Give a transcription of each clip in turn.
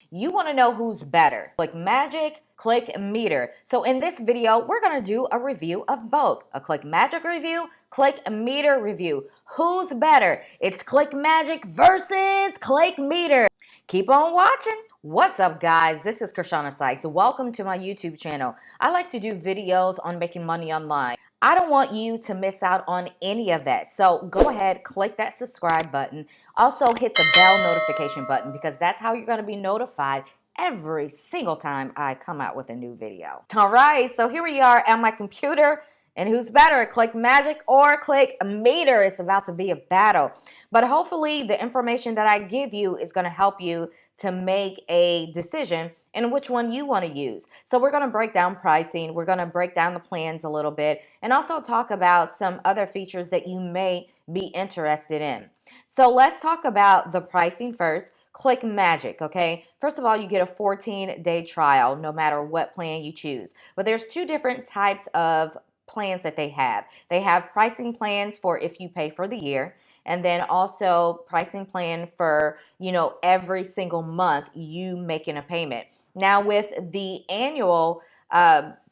You want to know who's better, ClickMagick, ClickMeter. So in this video, we're going to do a review of both, a ClickMagick review, ClickMeter review. Who's better? It's ClickMagick versus ClickMeter. Keep on watching. What's up, guys? This is Kirshana Sykes. Welcome to my YouTube channel. I like to do videos on making money online. I don't want you to miss out on any of that. So go ahead, click that subscribe button. Also hit the bell notification button because that's how you're going to be notified every single time I come out with a new video. All right, so here we are at my computer. And who's better, ClickMagick or ClickMeter? It's about to be a battle. But hopefully the information that I give you is going to help you to make a decision in which one you want to use. So we're going to break down pricing. We're going to break down the plans a little bit and also talk about some other features that you may be interested in. So let's talk about the pricing first. ClickMagick, okay? First of all, you get a 14-day trial no matter what plan you choose. But there's two different types of plans that they have. They have pricing plans for if you pay for the year, and then also pricing plan for, every single month you making a payment. Now with the annual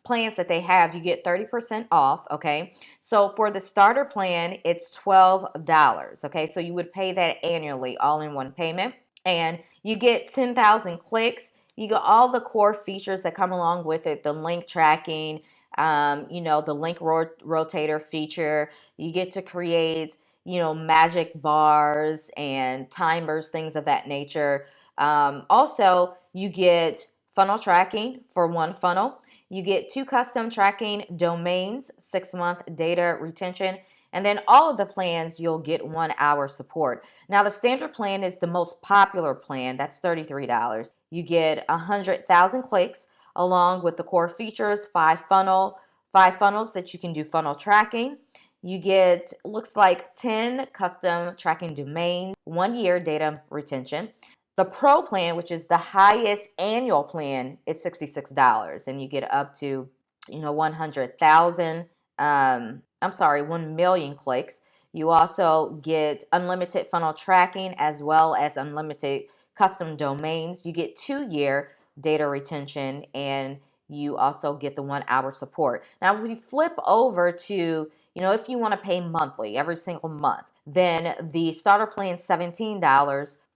plans that they have, you get 30% off, okay? So for the starter plan, it's $12, okay? So you would pay that annually, all in one payment, and you get 10,000 clicks. You get all the core features that come along with it, the link tracking, the link rotator feature. You get to create, magic bars and timers, things of that nature. Also, you get funnel tracking for one funnel. You get 2 custom tracking domains, 6-month data retention, and then all of the plans, you'll get 1 hour support. Now, the standard plan is the most popular plan. That's $33. You get 100,000 clicks along with the core features, 5 funnels that you can do funnel tracking. You get, looks like 10 custom tracking domains, 1 year data retention. The Pro plan, which is the highest annual plan, is $66, and you get up to, 100,000. 1 million clicks. You also get unlimited funnel tracking as well as unlimited custom domains. You get 2-year data retention, and you also get the 1 hour support. Now, if we flip over to, if you want to pay monthly every single month, then the starter plan $17,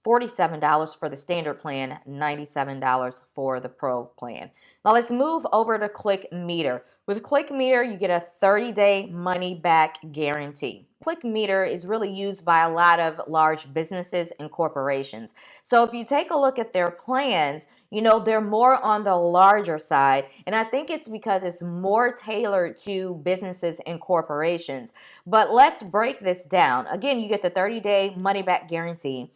$47 for the standard plan, $97 for the Pro plan. Now let's move over to ClickMeter. With ClickMeter, you get a 30-day money-back guarantee. ClickMeter is really used by a lot of large businesses and corporations. So if you take a look at their plans, they're more on the larger side. And I think it's because it's more tailored to businesses and corporations. But let's break this down. Again, you get the 30-day money-back guarantee.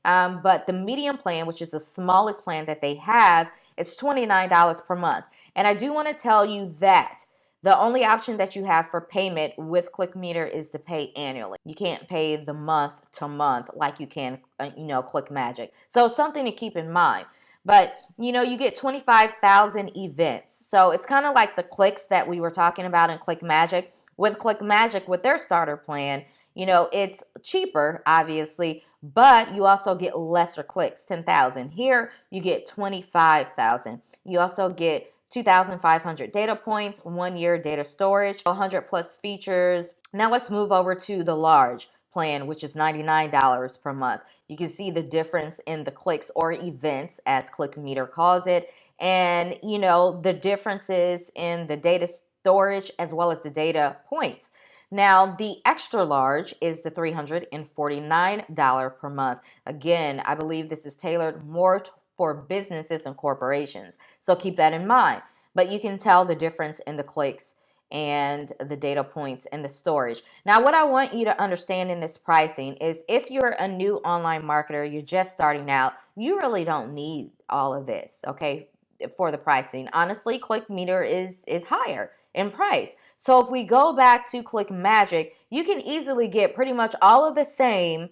But the medium plan, which is the smallest plan that they have, it's $29 per month. And I do want to tell you that the only option that you have for payment with ClickMeter is to pay annually. You can't pay the month to month like you can, ClickMagick. So something to keep in mind. But, you get 25,000 events. So it's kind of like the clicks that we were talking about in ClickMagick. With ClickMagick, with their starter plan, it's cheaper, obviously, but you also get lesser clicks, 10,000. Here, you get 25,000. You also get 2,500 data points, 1 year data storage, 100 plus features. Now let's move over to the large plan, which is $99 per month. You can see the difference in the clicks or events, as ClickMeter calls it, and the differences in the data storage as well as the data points. Now, the extra large is the $349 per month. Again, I believe this is tailored more for businesses and corporations. So keep that in mind. But you can tell the difference in the clicks and the data points and the storage. Now, what I want you to understand in this pricing is if you're a new online marketer, you're just starting out, you really don't need all of this, okay, for the pricing. Honestly, ClickMeter is higher in price. So if we go back to ClickMagick, you can easily get pretty much all of the same,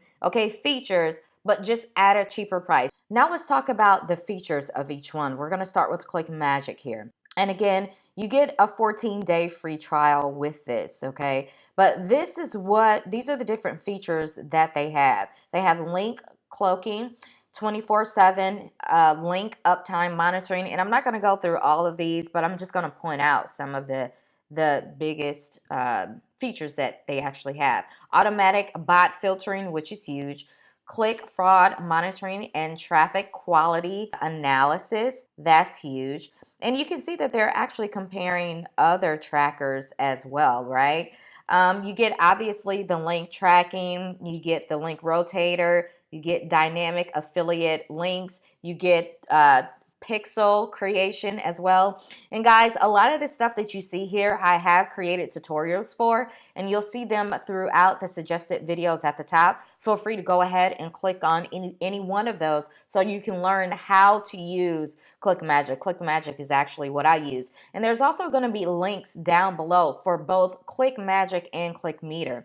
features, but just at a cheaper price. Now let's talk about the features of each one. We're going to start with ClickMagick here. And again, you get a 14-day free trial with this, okay? But these are the different features that they have. They have link cloaking. 24/7 link uptime monitoring. And I'm not going to go through all of these, but I'm just going to point out some of the biggest features that they actually have. Automatic bot filtering, which is huge. Click fraud monitoring and traffic quality analysis. That's huge. And you can see that they're actually comparing other trackers as well, right? You get obviously the link tracking, you get the link rotator, you get dynamic affiliate links, you get pixel creation as well. And guys, a lot of the stuff that you see here, I have created tutorials for, and you'll see them throughout the suggested videos at the top. Feel free to go ahead and click on any one of those so you can learn how to use ClickMagick. ClickMagick is actually what I use. And there's also going to be links down below for both ClickMagick and ClickMeter.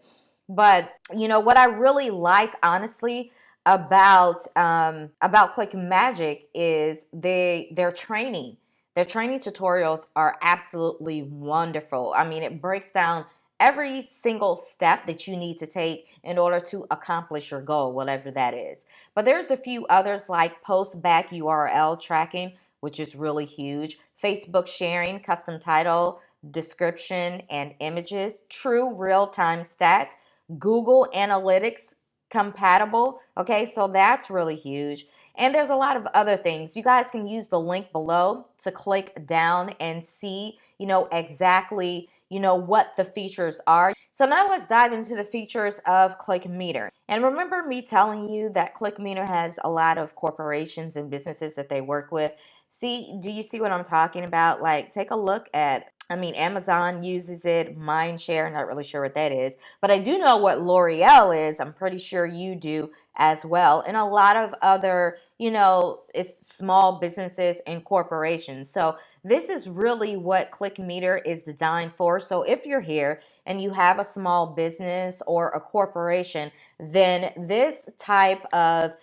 But you know what I really like, honestly, about ClickMagick is their training. Their training tutorials are absolutely wonderful. I mean, it breaks down every single step that you need to take in order to accomplish your goal, whatever that is. But there's a few others like post back URL tracking, which is really huge. Facebook sharing, custom title, description, and images. True real-time stats. Google Analytics compatible. Okay, so that's really huge. And there's a lot of other things. You guys can use the link below to click down and see, exactly, what the features are. So now let's dive into the features of ClickMeter. And remember me telling you that ClickMeter has a lot of corporations and businesses that they work with. Do you see what I'm talking about? Like, take a look at Amazon uses it, Mindshare, not really sure what that is, but I do know what L'Oreal is. I'm pretty sure you do as well. And a lot of other, it's small businesses and corporations. So this is really what ClickMeter is designed for. So if you're here and you have a small business or a corporation, then this type of,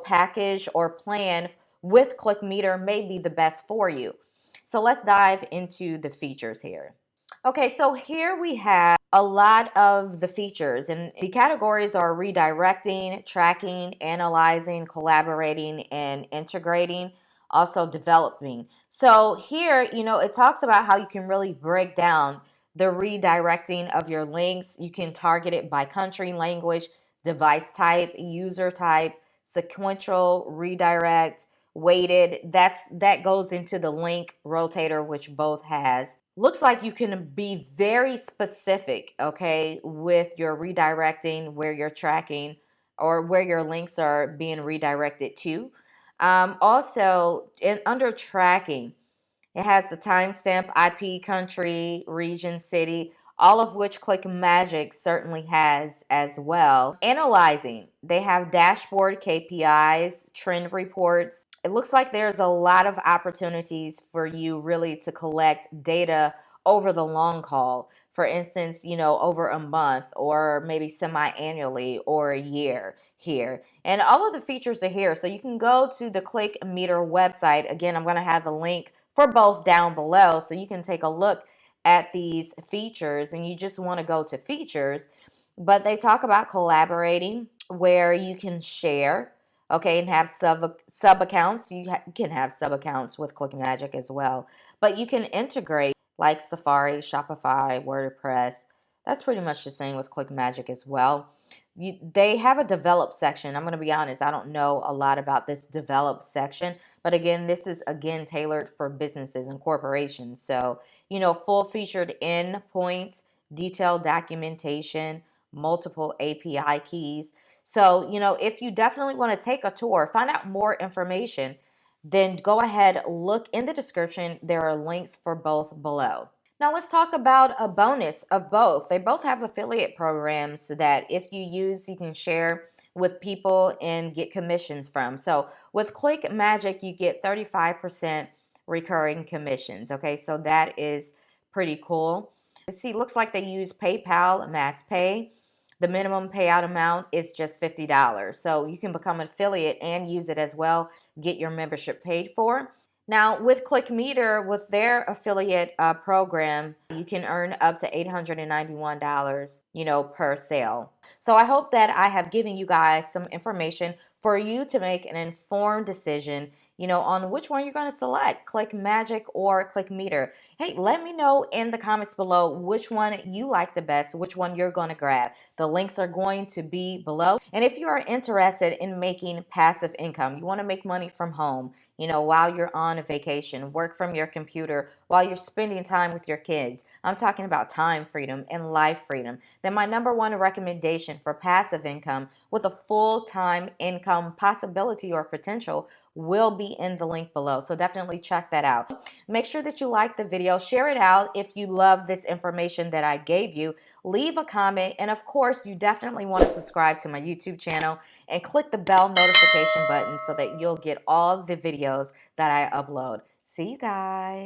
package or plan with ClickMeter may be the best for you. So let's dive into the features here. Okay, so here we have a lot of the features, and the categories are redirecting, tracking, analyzing, collaborating, and integrating, also developing. So here, it talks about how you can really break down the redirecting of your links. You can target it by country, language, device type, user type, sequential, redirect, weighted. That goes into the link rotator, which both has. Looks like you can be very specific, okay, with your redirecting, where you're tracking or where your links are being redirected to. Also, under tracking, it has the timestamp, IP, country, region, city, all of which ClickMagick certainly has as well. Analyzing, they have dashboard KPIs, trend reports. It looks like there's a lot of opportunities for you really to collect data over the long haul. For instance, over a month or maybe semi-annually or a year here. And all of the features are here. So you can go to the ClickMeter website. Again, I'm going to have the link for both down below so you can take a look at these features, and you just want to go to features. But they talk about collaborating, where you can share, okay, and have sub accounts. You can have sub accounts with ClickMagick as well, but you can integrate like Safari, Shopify, WordPress. That's pretty much the same with ClickMagick as well. They have a develop section. I'm going to be honest, I don't know a lot about this develop section, but again, this is tailored for businesses and corporations. So, full featured endpoints, detailed documentation, multiple API keys. So, if you definitely want to take a tour, find out more information, then go ahead, look in the description. There are links for both below. Now let's talk about a bonus of both. They both have affiliate programs that if you use, you can share with people and get commissions from. So with ClickMagick, you get 35% recurring commissions. Okay, so that is pretty cool. See, looks like they use PayPal, MassPay. The minimum payout amount is just $50. So you can become an affiliate and use it as well, get your membership paid for. Now, with ClickMeter, with their affiliate program, you can earn up to $891, per sale. So I hope that I have given you guys some information for you to make an informed decision, on which one you're going to select, ClickMagick or ClickMeter. Hey, let me know in the comments below which one you like the best, which one you're going to grab. The links are going to be below. And if you are interested in making passive income, you want to make money from home, while you're on a vacation, work from your computer while you're spending time with your kids. I'm talking about time freedom and life freedom. Then my number one recommendation for passive income with a full-time income possibility or potential will be in the link below. So definitely check that out. Make sure that you like the video, share it out if you love this information that I gave you. Leave a comment, and of course, you definitely want to subscribe to my YouTube channel and click the bell notification button so that you'll get all the videos that I upload. See you guys.